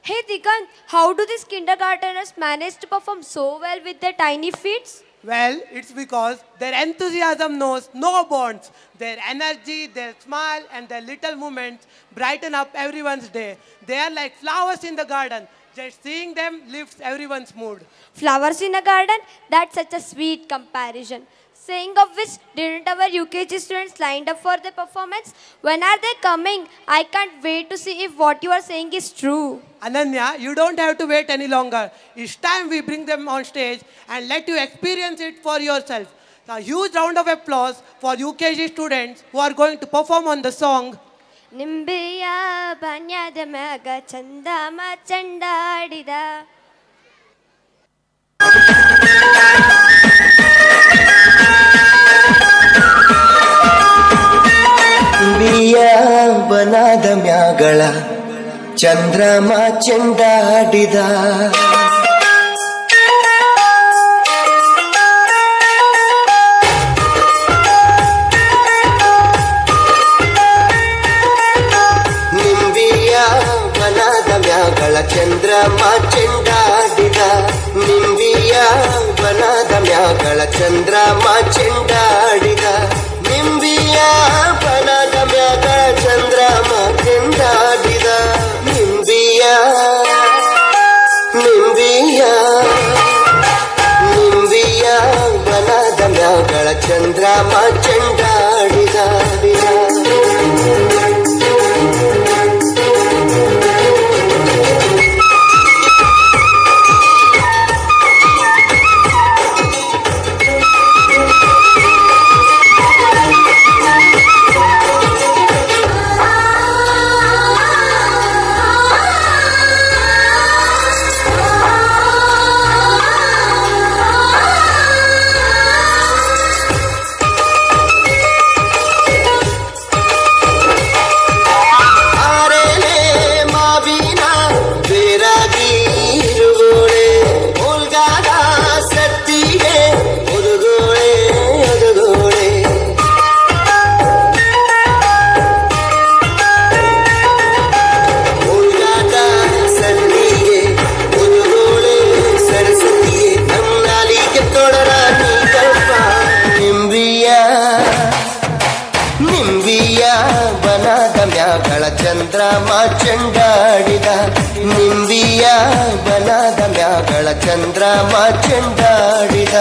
Hey Digant, how do these kindergarteners manage to perform so well with their tiny feet? Well, it's because their enthusiasm knows no bounds. Their energy, their smile, and their little movements brighten up everyone's day. They are like flowers in the garden. Just seeing them lifts everyone's mood. Flowers in a garden? That's such a sweet comparison. Saying of which, didn't our UKG students lined up for the performance? When are they coming? I can't wait to see if what you are saying is true. Ananya, you don't have to wait any longer. It's time we bring them on stage and let you experience it for yourself. A huge round of applause for UKG students who are going to perform on the song ನಿಂಬೆಯ ಬಾನ್ಯದ ಮ್ಯಾಗ ಚಂದಮ ಚಂಡಾಡಿದ ಬಿಯ ಬನಾದ ಮ್ಯಾಗಳ ಚಂದ್ರಮ ಚೆಂಡಾಡಿದ ನಿಂಬಿಯ ಬನಾದ ಮ್ಯಾಗಳ ಚಂದ್ರಮ ಚೆಂಡಾಡಿದ ನಿಂಬಿಯ ಬನಾದ ಮ್ಯಾಗಳ ಚಂದ್ರಮ ಚೆಂಡಾಡಿದ ನಿಂಬಿಯ ಬನದ ಮ್ಯಾಗ ಚಂದ್ರಮ ಚೆಂಡಾಡಿದ ನಿಂಬಿಯ ನಿಂಬಿಯ ನಿಂಬಿಯ ಬನದ ಮ್ಯಾಗಳ ಚಂದ್ರಮ ಚೆಂಡಾಡಿದ ಚಂದ್ರಮ ಚೆಂಡಾಡಿದ ನಿಂಬಿಯ ಬನದ ಮ್ಯಾಗಳ ಚಂದ್ರಮ ಚೆಂಡಾಡಿದ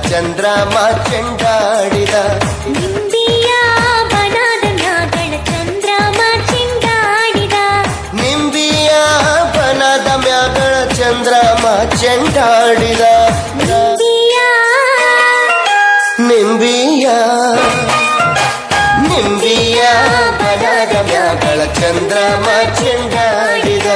ಚಂದ್ರಮ ಚೆಂಡಾಡಿದ ನಿಂಬಿಯ ಬನದ ಮ್ಯಾಗಳ ಚಂದ್ರಮ ಚೆಂಡಾಡಿದ ನಿಂಬಿಯ ಬನದ ಮ್ಯಾಗಳ ಚಂದ್ರಮ ಚೆಂಡಾಡಿದ ನಿಂಬಿಯ ನಿಂಬಿಯ ನಿಂಬಿಯ ಬನದ ಮ್ಯಾಗಳ ಚಂದ್ರಮ ಚೆಂಡಾಡಿದ